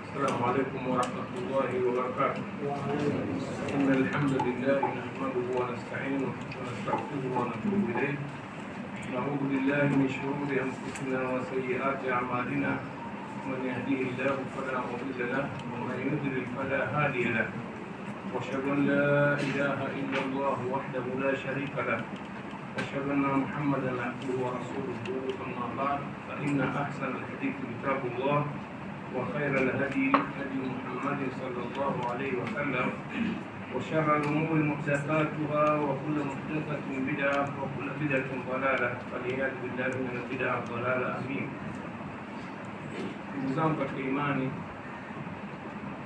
السلام عليكم ورحمة الله وبركاته. إن الحمد لله نحمده ونستعينه ونستغفره ونتوب إليه. نعوذ بالله من شرور أنفسنا وسيئات أعمالنا. من يهديه الله فلا مضل له ومن يضلل فلا هادي له. وأشهد أن لا إله إلا الله وحده لا شريك له. وأشهد أن محمدا عبده ورسوله. أما بعد فإن أحسن الحديث كتاب الله وخير الهدي هدي محمد صلى الله عليه وسلم وشر الأمور محدثاتها وكل محدثة بدعة وكل بدعة ضلالة والعياذ بالله من البدع الضلالة آمين. Ndugu zangu katika imani,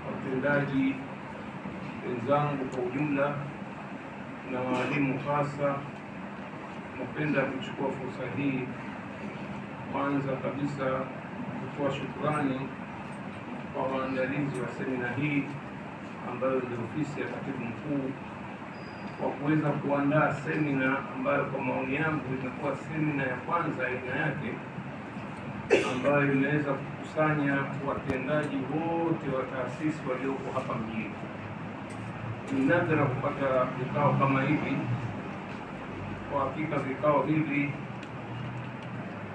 watendaji wenzangu kwa ujumla na walimu hasa, napenda kuchukua fursa hii kwanza kabisa kutoa shukrani kwa waandalizi wa semina hii ambayo ndio ofisi ya katibu mkuu kwa kuweza kuandaa semina ambayo kwa maoni yangu imekuwa semina ya kwanza aina yake ambayo inaweza kukusanya watendaji wote wa taasisi walioko hapa mjini. Ni nadra kupata vikao kama hivi. Kwa hakika vikao hivi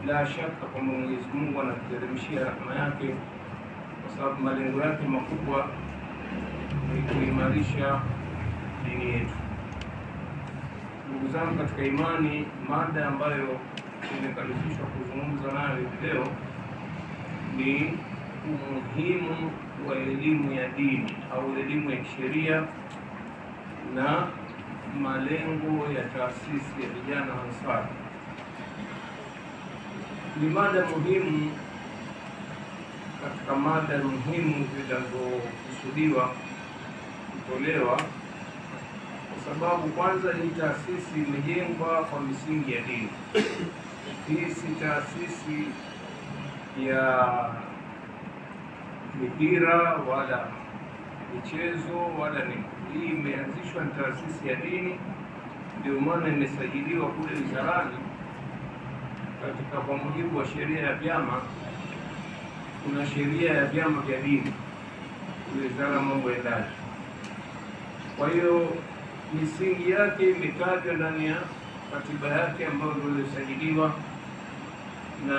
la shaka kwamba Mwenyezi Mungu anatuteremshia rahma yake, kwa sababu malengo yake makubwa ni kuimarisha dini yetu. Ndugu zangu katika imani, mada ambayo nimekalifishwa kuzungumza nayo leo ni umuhimu wa elimu ya dini au elimu ya kisheria na malengo ya taasisi ya vijana wa Ansar. Ni mada muhimu katika mada muhimu zinazokusudiwa kutolewa, kwa sababu kwanza hii taasisi imejengwa kwa misingi ya dini. Hii si taasisi ya mipira wala michezo wala nini. Hii imeanzishwa ni taasisi ya dini, ndio maana imesajiliwa kule wizarani. Katika kwa mujibu wa sheria ya vyama, kuna sheria ya vyama vya dini, wizara mambo ya ndani. Kwa hiyo misingi yake imetajwa ndani ya katiba yake ambayo ndio ilisajiliwa, na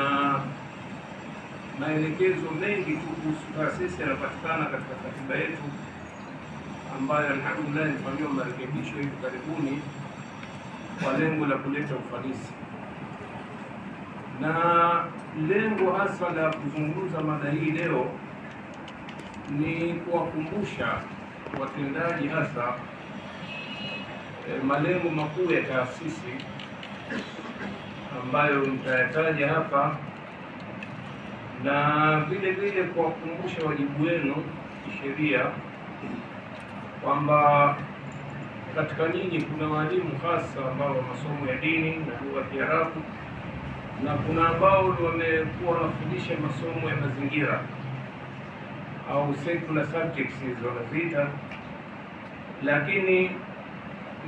maelekezo mengi tu kuhusu taasisi yanapatikana katika katiba yetu ambayo alhamdulillah imefanyiwa marekebisho hivi karibuni kwa lengo la kuleta ufanisi. Na lengo hasa la kuzungumza mada hii leo ni kuwakumbusha watendaji hasa malengo makuu ya taasisi ambayo nitayataja hapa, na vile vile kuwakumbusha wajibu wenu kisheria kwamba katika nyinyi kuna walimu hasa ambao wa masomo ya dini na lugha ya Kiarabu, na kuna ambao wamekuwa wanafundisha masomo ya mazingira au secular subjects wanaziita. Lakini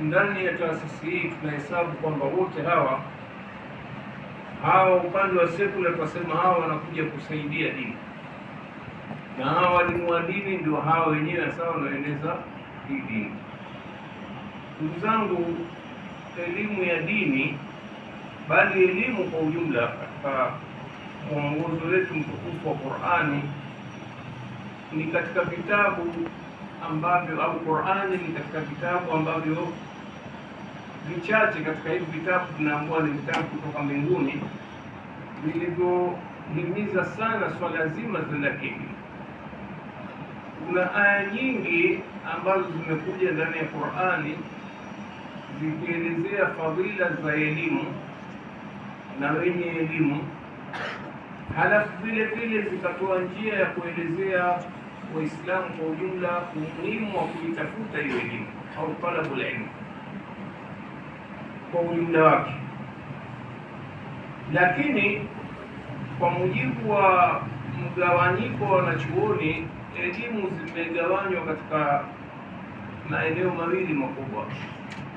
ndani ya taasisi hii tunahesabu kwamba wote hawa upande wa secular tunasema hawa wanakuja kusaidia dini, na hawa walimu wa dini ndio hawa wenyewe sawa wanaeneza hii dini. Ndugu zangu, elimu ya dini bali elimu kwa ujumla katika mwongozo wetu mtukufu wa Qur'ani ni katika vitabu ambavyo au Qur'ani ni katika vitabu ambavyo vichache katika hivi vitabu tunaambiwa ni vitabu kutoka mbinguni vilivyohimiza sana swala zima la dini. Kuna aya nyingi ambazo zimekuja ndani ya Qur'ani zikielezea fadhila za elimu na wenye elimu, halafu vile vile zikatoa njia ya kuelezea Waislamu kwa ujumla umuhimu wa kuitafuta hiyo elimu au talabul ilm kwa ujumla wake. Lakini kwa mujibu wa mgawanyiko wa wanachuoni, elimu zimegawanywa katika maeneo mawili makubwa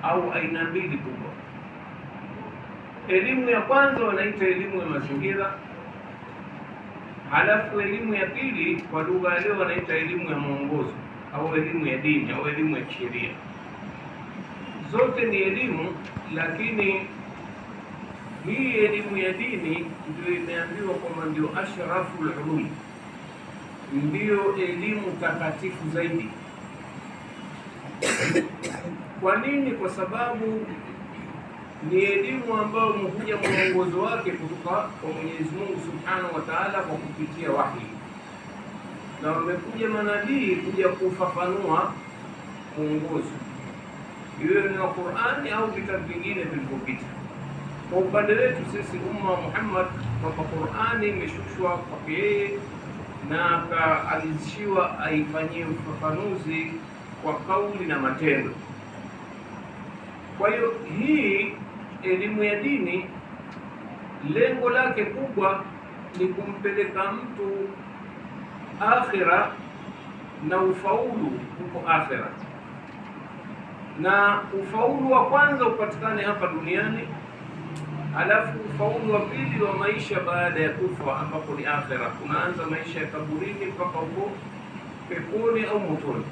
au aina mbili kubwa. Elimu ya kwanza wanaita elimu ya mazingira, Halafu elimu ya pili kwa lugha ya leo wanaita elimu ya mwongozo au elimu ya dini au elimu ya sheria. Zote ni elimu, lakini hii elimu ya dini ndio imeambiwa kwamba ndio ashraful ulum, ndio elimu takatifu zaidi. Kwa nini? Kwa sababu ni elimu ambayo mhuja mwongozo wake kutoka kwa Mwenyezi Mungu Subhanahu wa Ta'ala kwa kupitia wahi, na wamekuja manabii kuja kufafanua mwongozo, iwe ni wa Qur'ani au vitabu vingine vilivyopita. Kwa upande wetu sisi umma wa Muhammad, kwamba Qur'ani imeshushwa kwa yeye na akaalizishiwa aifanyie ufafanuzi kwa kauli na matendo. Kwa hiyo hii elimu ya dini lengo lake kubwa ni kumpeleka mtu akhira na ufaulu huko akhira, na ufaulu wa kwanza upatikane hapa duniani, halafu ufaulu wa pili wa maisha baada ya kufa, ambapo ni akhira. Kunaanza maisha ya kaburini mpaka huko peponi au motoni.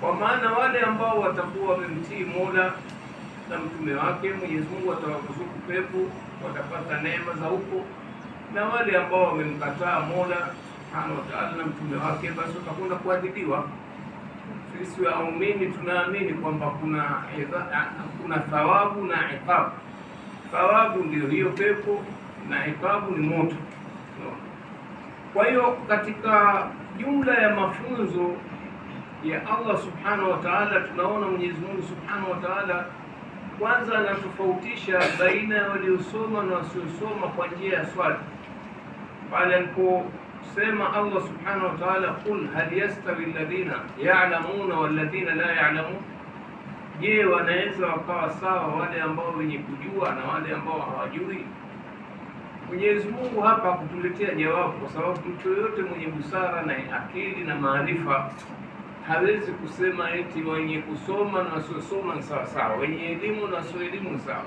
Kwa maana wale ambao watakuwa wamemtii Mola na mtume wake, Mwenyezi Mungu atawaruzuku pepo, watapata neema za huko, na wale ambao wamemkataa Mola Subhanahu wa Ta'ala na mtume wake, basi watakwenda kuadhibiwa. Sisi waumini tunaamini kwamba kuna thawabu na iqabu. Thawabu ndio hiyo pepo na iqabu ni moto. Kwa hiyo katika jumla ya mafunzo ya Allah Subhanahu wa Ta'ala tunaona Mwenyezi Mungu Subhanahu wa Ta'ala kwanza anatofautisha baina ya waliosoma na wasiosoma kwa njia ya swali. Pale aliposema Allah Subhanahu wa Ta'ala, qul hal yastawi alladhina ya'lamuna walladhina la ya'lamun, je, wanaweza wakawa sawa wale ambao wenye kujua na wale ambao hawajui? Mwenyezi Mungu hapa kutuletea jawabu, kwa sababu mtu yoyote mwenye busara na akili na maarifa hawezi kusema eti wenye kusoma na wasiosoma ni sawa sawa, wenye elimu na wasio elimu ni sawa.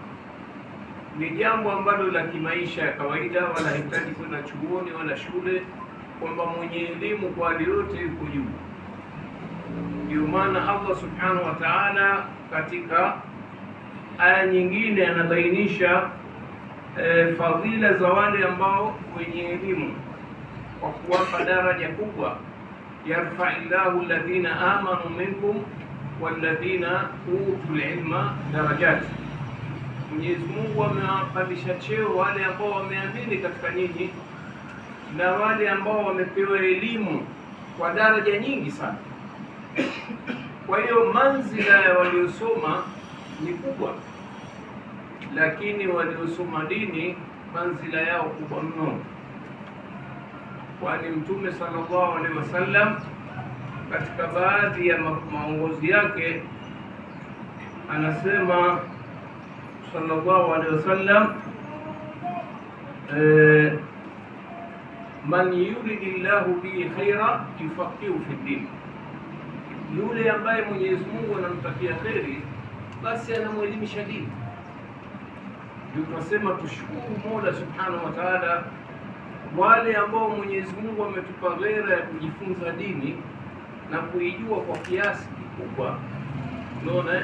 Ni jambo ambalo la kimaisha ya kawaida, wala hitaji kwenda chuoni wala shule, kwamba mwenye elimu kwa hali yote yuko juu. Ndio maana Allah Subhanahu wa Ta'ala katika aya nyingine anabainisha fadhila za wale ambao wenye elimu kwa kuwapa daraja kubwa. Yarfa'illahu alladhina amanu minkum walladhina utul ilma darajat, Mwenyezi Mungu amewapandisha cheo wale ambao wameamini katika nyinyi na wale ambao wamepewa elimu kwa daraja nyingi sana. Kwa hiyo manzila ya waliosoma ni kubwa, lakini waliosoma dini manzila yao kubwa mno, kwani Mtume sallallahu alaihi wasallam katika baadhi ya maongozi yake anasema sallallahu alaihi wasallam, man yuridillahu bihi khaira yufaqihu fi din, yule ambaye Mwenyezi Mungu anamtakia kheri basi anamwelimisha dini. Ndio tunasema tushukuru Mola Subhanahu wa Ta'ala, wale ambao Mwenyezi Mungu ametupa ghera ya kujifunza dini na kuijua kwa kiasi kikubwa, unaona,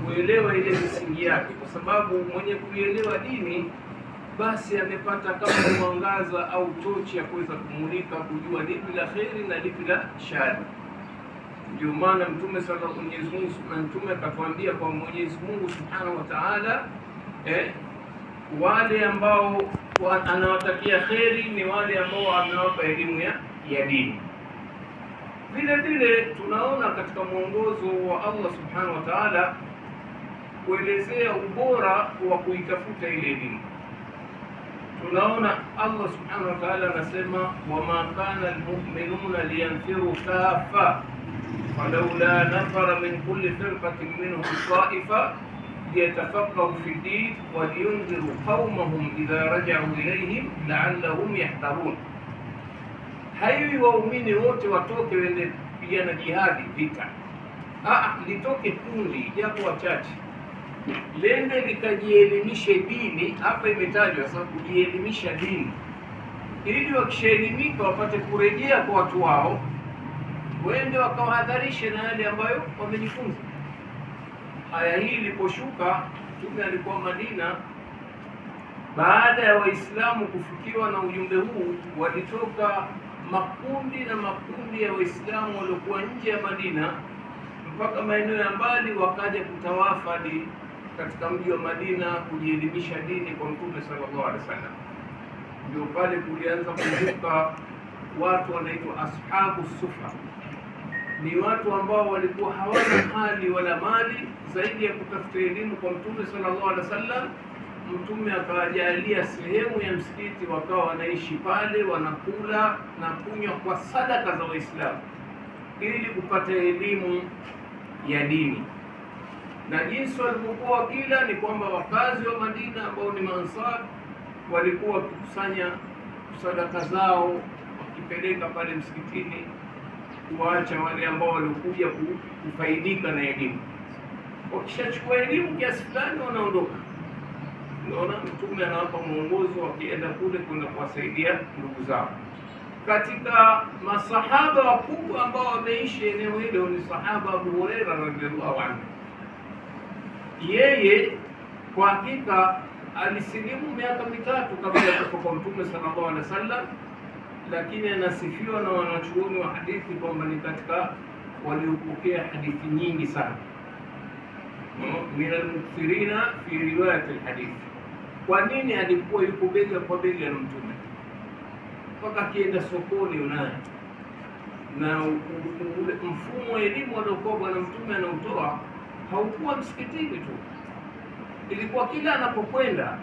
kuelewa ile misingi yake, kwa sababu mwenye kuelewa dini basi amepata kama mwangaza au tochi ya kuweza kumulika, kujua lipi la kheri na lipi la shari. Ndio maana Mtume sallallahu alaihi wasallam Mtume akatuambia kwa Mwenyezi Mungu Subhanahu wa Ta'ala, wale ambao anawatakia kheri ni wale ambao amewapa elimu ya dini. Vile vile tunaona katika mwongozo wa Allah Subhanahu wa Ta'ala kuelezea ubora wa kuitafuta ile elimu. Tunaona Allah Subhanahu wa Ta'ala anasema, wama kana almu'minuna liyanfiru kaffa falawla nafara min kulli firqatin minhum ta'ifa liyatafaqahu fi ddin wa liyunziru qaumahum idha raja'u ilayhim la'allahum yahdharun. Haiwi waumini wote watoke wende pigana jihadi vita, litoke kundi japo wachache lende likajielimishe dini. Hapa imetajwa sasa kujielimisha dini, ili wakishaelimika wapate kurejea kwa watu wao, wende wakawahadharishe na yale ambayo wamejifunza. Aya hii iliposhuka, Mtume alikuwa Madina. Baada ya Waislamu kufikiwa na ujumbe huu, walitoka makundi na makundi ya Waislamu waliokuwa nje ya Madina mpaka maeneo ya mbali, wakaja kutawafadi katika mji wa Madina kujielimisha dini kwa Mtume sallallahu alaihi wasallam. Ndio pale kulianza kuzuka watu wanaitwa ashabu sufa. Ni watu ambao walikuwa hawana hali wala mali zaidi ya kutafuta elimu kwa Mtume sallallahu alaihi wasallam. Mtume akawajalia sehemu ya msikiti, wakawa wanaishi pale, wanakula na kunywa kwa sadaka za Waislamu ili kupata elimu ya dini. Na jinsi walivyokuwa wakila ni kwamba wakazi wa Madina ambao ni Maansar walikuwa wakikusanya sadaka zao wakipeleka pale msikitini, kuwaacha wale ambao walikuja kufaidika na elimu. Wakishachukua elimu kiasi fulani wanaondoka. Unaona, Mtume anawapa mwongozo wakienda kule kwenda kuwasaidia ndugu zao. Katika masahaba wakubwa ambao wameishi eneo hilo ni sahaba Abu Huraira radhiallahu anhu. Yeye kwa hakika alisilimu miaka mitatu kabla ya kufa kwa Mtume sallallahu alaihi wasallam, lakini anasifiwa na wanachuoni wa hadithi kwamba ni katika waliopokea hadithi nyingi sana, min al-mukthirina fi riwayat al-hadith. Kwa nini? Alikuwa yuko bega kwa bega na Mtume mpaka akienda sokoni unaye, na ule mfumo wa elimu aliokuwa Bwana Mtume anautoa haukuwa msikitini tu, ilikuwa kila anapokwenda,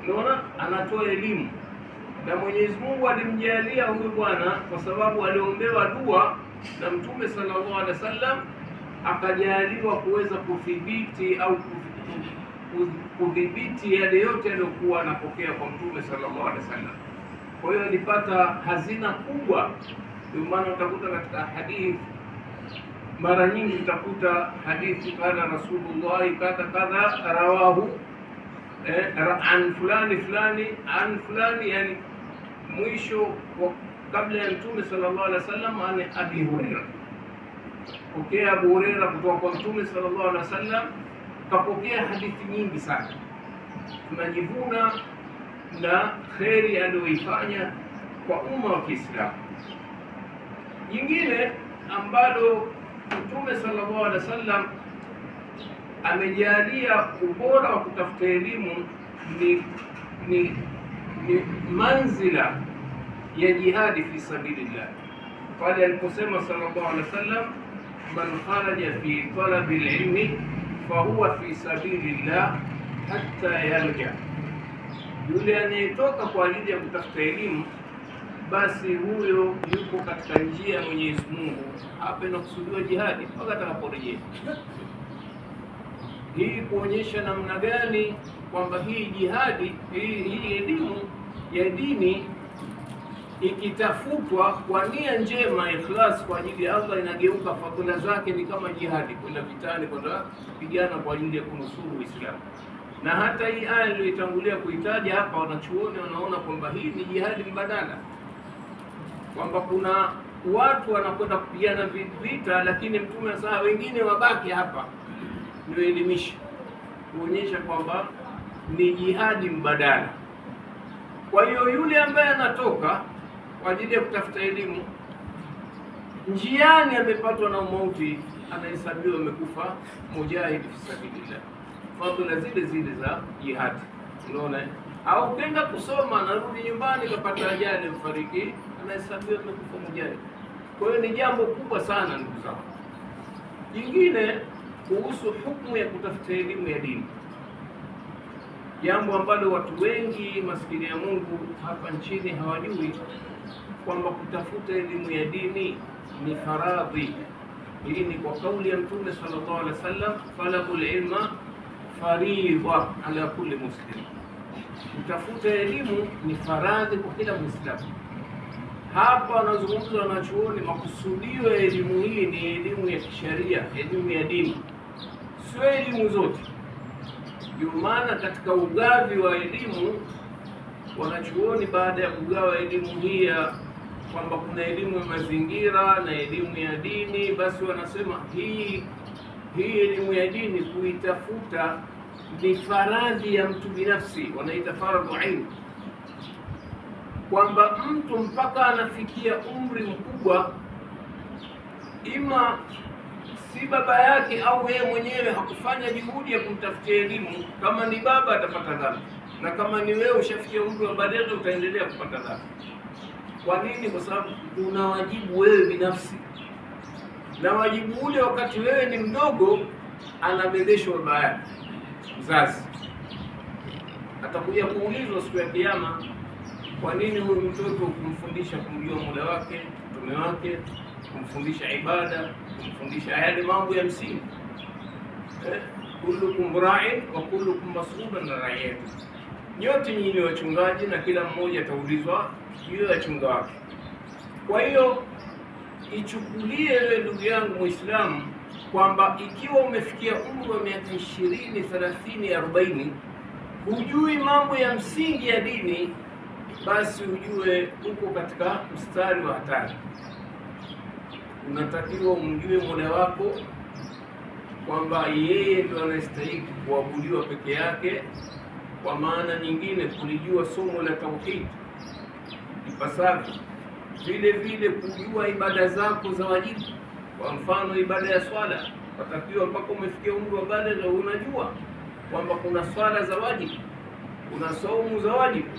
unaona, anatoa elimu. Na Mwenyezi Mungu alimjalia huyu bwana kwa sababu aliombewa dua na Mtume sallallahu alaihi wasallam, akajaliwa kuweza kudhibiti au kudhibiti yale yote aliyokuwa anapokea kwa Mtume sallallahu alaihi wasallam. Kwa hiyo alipata hazina kubwa. Ndio maana utakuta katika hadithi mara nyingi utakuta hadithi kana Rasulullah kadha kadha rawahu an fulani fulani an fulani, yani mwisho kabla ya Mtume sallallahu alaihi wasallam ani Abi Huraira. Pokea Abu Huraira kutoka kwa Mtume sallallahu alaihi wasallam, kapokea hadithi nyingi sana. Tunajivuna na kheri aliyoifanya kwa umma wa Kiislamu. Jingine ambalo Mtume sallallahu alaihi wasallam amejalia ubora wa kutafuta elimu ni manzila ya jihadi fi sabilillah. Pale aliposema sallallahu alaihi wasallam, man kharaja fi talabi alilmi fahuwa fi sabilillah hatta yarja, yule anayetoka kwa ajili ya kutafuta elimu basi huyo yuko katika njia ya Mwenyezi Mungu. Hapa inakusudiwa jihadi mpaka atakaporejea. Hii kuonyesha namna gani kwamba hii jihadi, hii elimu ya dini ikitafutwa kwa nia njema, ikhlas kwa ajili ya Allah, inageuka fadhila zake ni kama jihadi, kwenda vitani, kwenda kupigana kwa ajili ya kunusuru Uislamu. Na hata hii aya niliyotangulia kuitaja hapa, wanachuoni wanaona kwamba hii ni jihadi mbadala, kwamba kuna watu wanakwenda kupigana vita, lakini Mtume sasa wengine wabaki hapa ndio elimisha, kuonyesha kwamba ni jihadi mbadala. Kwa hiyo yule ambaye anatoka kwa ajili ya kutafuta elimu, njiani amepatwa na mauti, anahesabiwa amekufa mujahid fi sabilillah, fadhila zile zile za jihadi. Unaona, au kwenda kusoma narudi nyumbani kapata ajali mfariki, anahesabiwa amekufa mujahid. Kwa hiyo ni jambo kubwa sana ndugu zangu. Jingine kuhusu hukumu ya kutafuta elimu ya dini, jambo ambalo watu wengi maskini ya Mungu hapa nchini hawajui kwamba kutafuta elimu ya dini ni faradhi. Hii ni kwa kauli ya Mtume sallallahu alaihi wasallam, talabul ilma faridha ala kulli muslim. Kutafuta elimu ni faradhi kwa kila Muislamu. Hapa wanazungumza wanachuoni, makusudio ya elimu hii ni elimu ya kisheria, elimu ya dini, sio elimu zote. Ndio maana katika ugavi wa elimu wanachuoni baada ya kugawa elimu hii ya kwamba kuna elimu ya mazingira na elimu ya dini, basi wanasema hii elimu ya dini kuitafuta ni faradhi ya mtu binafsi, wanaita faradhu ain, kwamba mtu mpaka anafikia umri mkubwa, ima si baba yake au yeye mwenyewe hakufanya juhudi ya kumtafutia elimu. Kama ni baba atapata dhambi, na kama ni wewe ushafikia umri wa baligh utaendelea kupata dhambi. Kwa nini? Kwa sababu una wajibu wewe binafsi, na wajibu ule wakati wewe ni mdogo anabebeshwa baba yake mzazi. Atakuja kuulizwa siku ya Kiyama, kwa nini huyu mtoto kumfundisha kumjua Mola wake, mtume wake, kumfundisha ibada, kumfundisha yale mambo ya msingi? Kullukum ra'in wa kullukum mas'ulun an ra'iyati, nyote nyinyi ni wachungaji na kila mmoja ataulizwa juu ya chunga wake. Kwa hiyo ichukulie wewe ndugu yangu Muislamu kwamba ikiwa umefikia umri wa miaka 20, 30, 40 hujui mambo ya msingi ya dini, basi ujue uko katika mstari wa hatari. Unatakiwa umjue Mola wako kwamba yeye ndio anastahili kuabudiwa peke yake. Kwa maana nyingine, kulijua somo la tauhid ipasavyo, vile vile kujua ibada zako za wajibu. Kwa mfano, ibada ya swala watakiwa mpaka umefikia umri wa baligh unajua kwamba kuna swala za wajibu, kuna saumu za wajibu,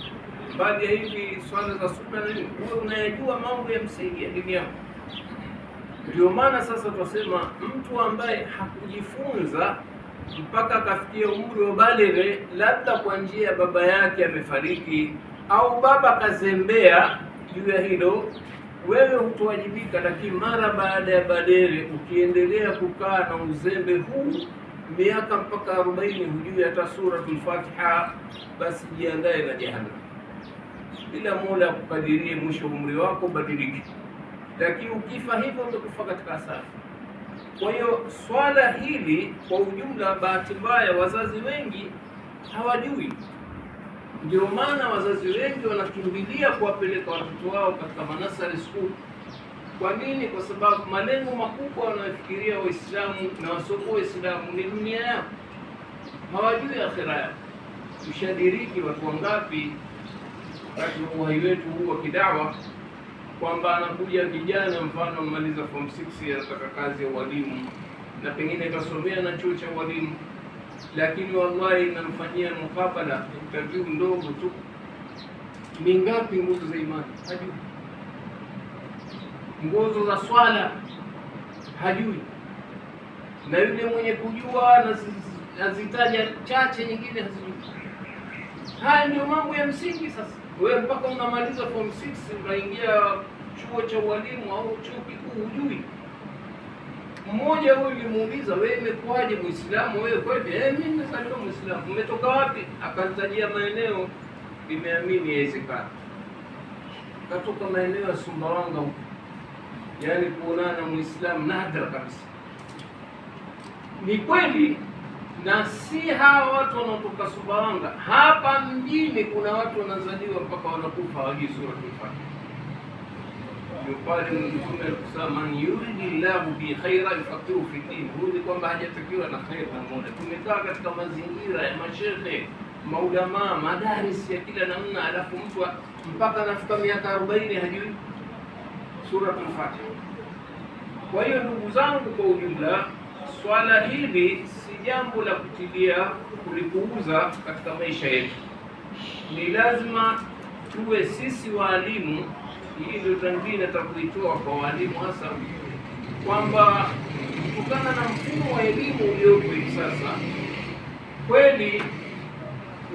baadhi ya hivi swala za sunna, na wewe unayajua mambo ya msingi ya dini yako. Ndio maana sasa tunasema mtu ambaye hakujifunza mpaka akafikia umri wa baligh, labda kwa njia ya baba yake amefariki au baba kazembea juu ya hilo, wewe hutowajibika. Lakini mara baada ya baligh ukiendelea kukaa na uzembe huu miaka mpaka 40 hujui hata suratul Fatiha, basi jiandae na jahannam. Bila Mola kukadirie mwisho umri wako badiliki, lakini ukifa hivyo utakufa katika hasara. Kwa hiyo swala hili kwa ujumla, bahati mbaya wazazi wengi hawajui. Ndio maana wazazi wengi wanakimbilia kuwapeleka watoto wao katika manasari school. Kwa nini? Kwa sababu malengo makubwa wanayofikiria Waislamu na wasiokuwa Waislamu ni dunia yao, hawajui akhira yao. Tushadiriki watu wangapi wakati wa uhai wetu huu wa kidawa, kwamba anakuja kijana mfano amaliza form 6 anataka kazi ya ualimu na pengine kasomea na chuo cha ualimu, lakini wallahi namfanyia mukabala interview ndogo tu, ni ngapi nguzo za imani hajui, nguzo za swala hajui, na yule mwenye kujua nazitaja chache, nyingine hazijui. Haya ndio mambo ya msingi. Sasa wewe mpaka unamaliza form 6 unaingia chuo cha ualimu au chuo kikuu hujui. Mmoja huyu nilimuuliza, wewe imekuwaje Muislamu wewe? Kweli mimi nimezaliwa Muislamu. Umetoka wapi? Akanitajia maeneo, nimeamini yawezekana. Katoka maeneo ya Sumbawanga huko, yaani kuonana Muislamu nadra kabisa. Ni kweli, na si hawa watu wanaotoka Sumbawanga. Hapa mjini kuna watu wanazaliwa mpaka wanakufa hawajui suratul Fatiha. Ndio pale Mtume alisema, man yuridillahu bi khaira yufaqihu fi din. Huyu kwamba hajatakiwa na khair na Mola. Tumekaa katika mazingira ya mashehe, maulama, madaris ya kila namna, alafu mtu mpaka anafika miaka 40 hajui suratul Fatiha. Kwa hiyo ndugu zangu, kwa ujumla swala hili si jambo la kutilia kulipuuza katika maisha yetu. Ni lazima tuwe sisi waalimu. Hii ndio tanbih natakuitoa kwa walimu hasa, kwamba kutokana na mfumo wa elimu uliopo hivi sasa, kweli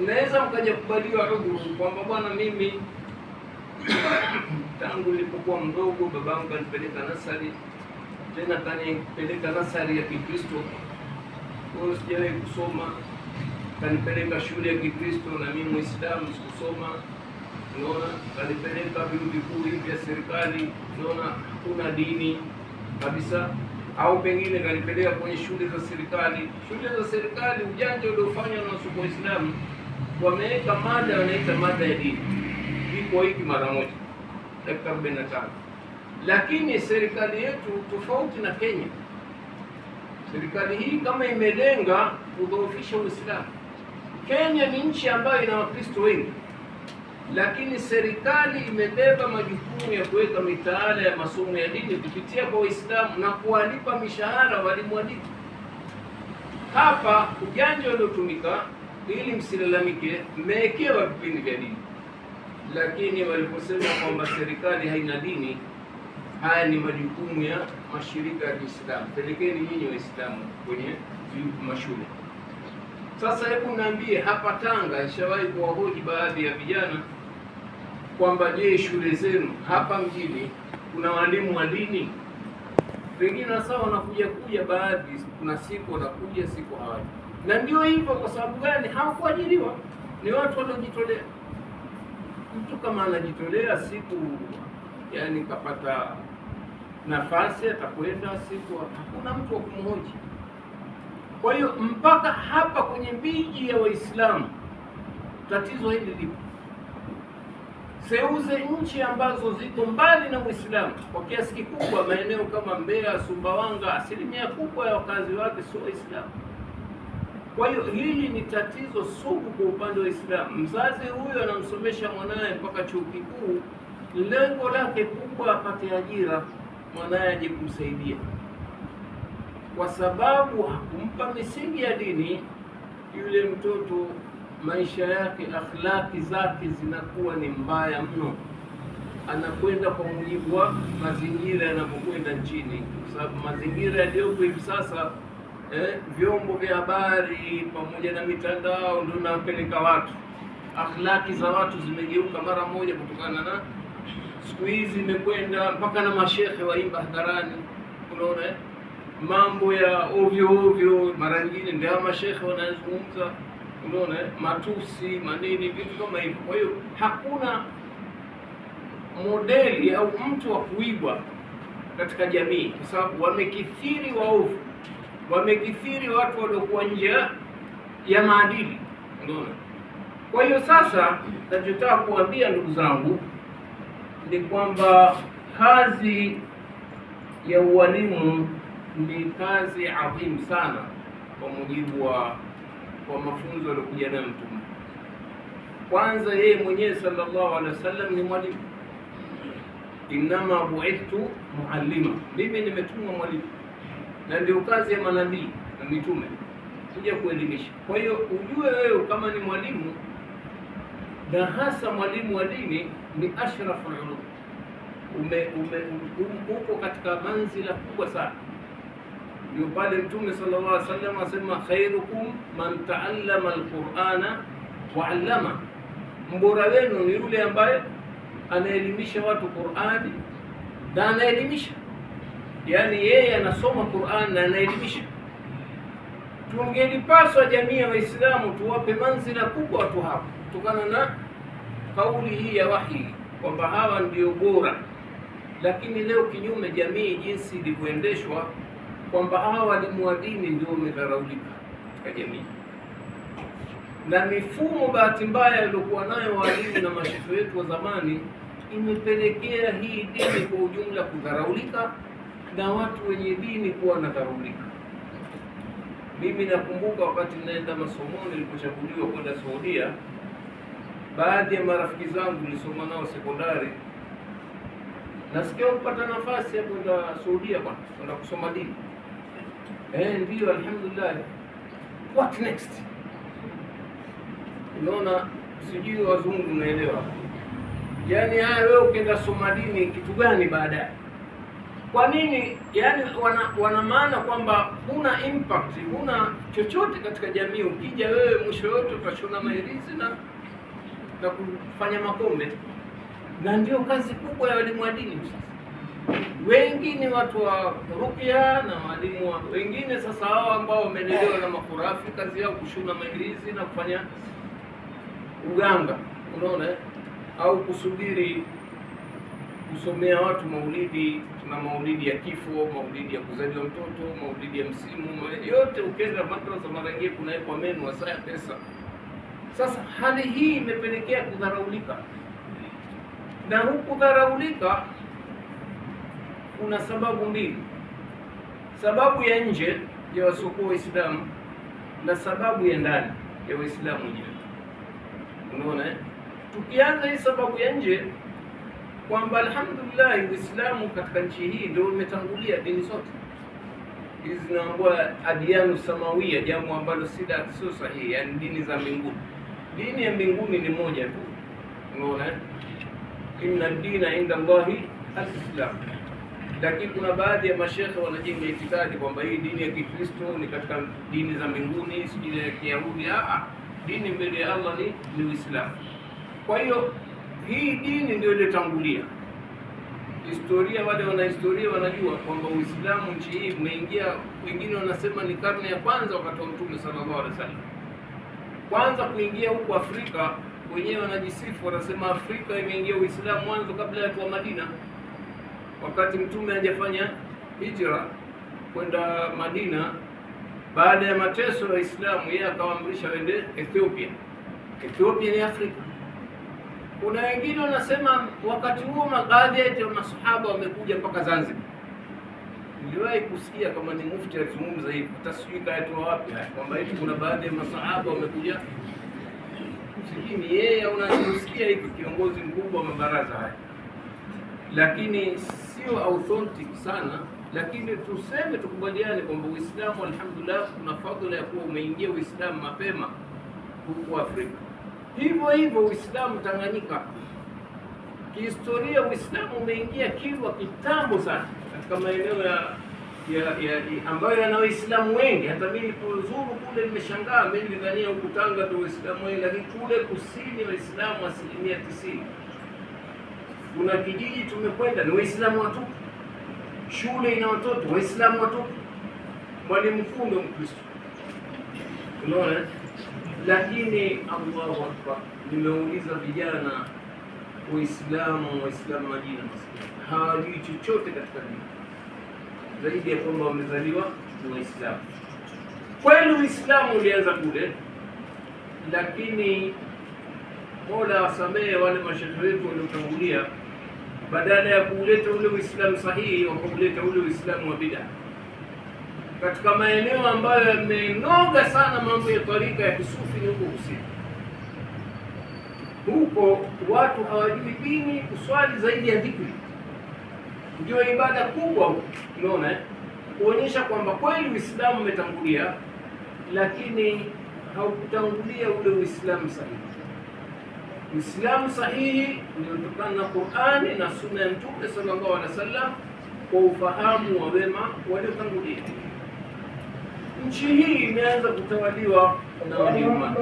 mnaweza mkaja kubaliwa udhuru kwamba bwana, mimi tangu nilipokuwa mdogo babangu kanipeleka nasari, tena kanipeleka nasari ya Kikristo, kwa sijawahi kusoma, kanipeleka shule ya Kikristo na mimi Muislamu sikusoma. Unaona, kanipeleka vyuo vikuu hivi vya serikali, unaona hakuna dini kabisa. Au pengine kanipeleka kwenye shule za serikali. Shule za serikali ujanja uliofanywa na Waislamu, wameweka mada wanaita mada ya dini, iko hiki mara moja dakika 45. Lakini serikali yetu tofauti na Kenya. Serikali hii kama imelenga kudhoofisha Uislamu. Kenya ni nchi ambayo ina Wakristo wengi, lakini serikali imebeba majukumu ya kuweka mitaala ya masomo ya dini kupitia kwa Waislamu na kuwalipa mishahara walimu wa dini. Hapa ujanja uliotumika, ili msilalamike, mmewekewa vipindi vya dini, lakini waliposema kwamba serikali haina dini, haya ni majukumu ya mashirika ya Kiislamu, pelekeni nyinyi Waislamu kwenye mashule. Sasa hebu niambie, hapa Tanga ishawahi kuwahoji baadhi ya vijana kwamba je, shule zenu hapa mjini kuna walimu wa dini? Pengine sasa wanakuja baadhi, kuna siku wanakuja, siku hawaji. Na ndio hivyo. Kwa sababu gani? Hawakuajiriwa, ni watu waliojitolea. Mtu kama anajitolea, siku yani kapata nafasi atakwenda, siku hakuna mtu wa kumhoji. Kwa hiyo mpaka hapa kwenye miji ya Waislamu tatizo hili lipo. Seuze nchi ambazo ziko mbali na Uislamu kwa kiasi kikubwa, maeneo kama Mbeya, Sumbawanga, asilimia kubwa ya wakazi wake sio Waislamu. Kwa hiyo hili ni tatizo sugu kwa upande wa Uislamu. Mzazi huyo anamsomesha mwanaye mpaka chuo kikuu, lengo lake kubwa apate ajira, mwanaye aje kumsaidia. Kwa sababu hakumpa misingi ya dini, yule mtoto maisha yake, akhlaki zake zinakuwa ni mbaya mno. Anakwenda kwa mujibu wa mazingira yanapokwenda nchini, kwa sababu mazingira yaliyopo hivi sasa, vyombo vya habari pamoja na mitandao ndio inapeleka watu. Akhlaki za watu zimegeuka mara moja, kutokana na siku hizi imekwenda mpaka na mashehe waimba hadharani. Unaona mambo ya ovyo ovyo, mara nyingine ndio mashehe wanazungumza, unaona matusi, manini, vitu kama hivyo. Kwa hiyo hakuna modeli au mtu wa kuigwa katika jamii, kwa sababu wamekithiri waovu, wamekithiri watu waliokuwa nje ya maadili, unaona. Kwa hiyo sasa nachotaka kuambia ndugu zangu ni kwamba kazi ya ualimu ni kazi adhimu sana, kwa mujibu wa mafunzo aliyokuja nayo Mtume. Kwanza yeye mwenyewe sallallahu alaihi wasallam ni mwalimu, innama bu'ithtu muallima, mimi nimetumwa mwalimu, na ndio kazi ya manabii na mitume kuja kuelimisha. Kwa hiyo ujue wewe kama ni mwalimu, na hasa mwalimu wa dini, ni ashraful ulum, uko katika manzila kubwa sana. Ndio pale Mtume sallallahu alaihi wasallam asema, khairukum man taallama alqur'ana wa 'allama, mbora wenu ni yule ambaye anaelimisha watu Qur'ani na anaelimisha, yani yeye anasoma Qur'an na anaelimisha. Tungelipaswa jamii ya Waislamu tuwape manzila kubwa watu hawa, kutokana na kauli hii ya wahi kwamba hawa ndio bora. Lakini leo kinyume, jamii jinsi ilivyoendeshwa, kwamba hawa walimu wa dini ndio wamedharaulika katika jamii, na mifumo bahati mbaya iliyokuwa nayo walimu na mashehe wetu wa zamani imepelekea hii dini kwa ujumla kudharaulika na watu wenye dini kuwa wanadharaulika. Mimi nakumbuka wakati ninaenda masomoni, nilipochaguliwa kwenda Saudia, baadhi ya marafiki zangu nilisoma nao sekondari, nasikia kupata nafasi ya kwenda Saudia kwenda kusoma dini. Ndio, alhamdulillah. What next? Unaona, sijui wazungu unaelewa. Yaani haya, wewe ukienda soma dini kitu gani baadaye? Kwa nini? Yaani wana maana kwamba huna impact, huna chochote katika jamii. Ukija wewe mwisho yote utashona mahirizi na kufanya makombe. Na ndio kazi kubwa ya walimu wa dini sasa. Wengi ni watu wa ruqya na walimu wengine sasa hao ambao wamelelewa na makurafi, kazi yao kushona mahirizi na kufanya uganga, unaona, au kusubiri kusomea watu maulidi na maulidi ya kifo, maulidi ya kuzaliwa mtoto, maulidi ya msimu, yote. Ukenda madrasa mara nyingi kunawekwa menu saa ya pesa. Sasa hali hii imepelekea kudharaulika, na huku kudharaulika kuna sababu mbili: sababu ya nje ya wasiokuwa Waislamu na sababu ya ndani ya Waislamu wenyewe. Unaona, tukianza hii sababu ya nje, kwamba alhamdulillah Uislamu katika nchi hii ndio umetangulia dini zote hizi zinaambua adianu samawia, jambo ambalo sio sahihi, yani dini za mbinguni. Dini ya mbinguni ni moja tu, unaona, inna dina inda Allahi al-Islam. Lakini kuna baadhi ya mashekhe wanajenga itikadi kwamba hii dini ya Kikristo ni katika dini za mbinguni, si dini ya Kiyahudi. Dini mbele ya Allah ni Uislamu. Kwa hiyo hii dini ndio iliyotangulia. Historia, wale wana historia wanajua kwamba Uislamu nchi hii umeingia, wengine wanasema ni karne ya kwanza wakati wa Mtume sallallahu alaihi wasallam. Kwanza kuingia huko Afrika, wenyewe wanajisifu, wanasema Afrika imeingia Uislamu mwanzo kabla ya kuwa Madina. Wakati Mtume hajafanya hijra kwenda Madina, baada ya mateso ya Waislamu, yeye akawaamrisha waende Ethiopia. Ethiopia ni Afrika. Kuna wengine wanasema wakati huo baadhi ya masahaba wamekuja mpaka Zanzibar. Niliwahi kusikia kama ni mufti azungumza hivi, taswiri kaitoa wapi kwamba hivi kuna baadhi ya masahaba wamekuja. Msikini yeye au unasikia hivi kiongozi mkubwa wa mabaraza haya, lakini sio authentic sana. Lakini tuseme, tukubaliane kwamba Uislamu alhamdulillah kuna fadhila ya kuwa umeingia Uislamu mapema huko Afrika. Hivyo hivyo Uislamu Tanganyika, kihistoria Uislamu umeingia Kilwa kitambo sana, katika maeneo ya ambayo yana Waislamu wengi. Hata mimi nilipozuru kule nimeshangaa, mimi nilidhania huko Tanga ndio Waislamu wengi, lakini kule kusini Waislamu 90%. Kuna kijiji tumekwenda ni Waislamu watupu, shule ina watoto Waislamu watupu, mwalimu mkuu ndio Mkristo. Unaona? Lakini Allahu Akbar, nimeuliza vijana Waislamu Madina hawajui chochote katika dini zaidi ya kwamba wamezaliwa ni Waislamu. Kweli Uislamu ulianza kule, lakini Mola wasamehe wale mashehe wetu waliotangulia, badala ya kuleta ule Uislamu sahihi wakauleta ule Uislamu wa bid'a. Katika maeneo ambayo yamenoga sana mambo ya tarika ya kisufi ni huko kusini. Huko watu hawajui dini, kuswali zaidi ya dhikri ndio ibada kubwa. Unaona, kuonyesha kwamba kweli Uislamu umetangulia, lakini haukutangulia ule Uislamu sahihi. Uislamu sahihi uliotokana na Qur'ani na Sunna ya Mtume sallallahu alaihi wasallam kwa ufahamu wa wema waliotangulia. Nchi hii imeanza kutawaliwa na Wajerumani.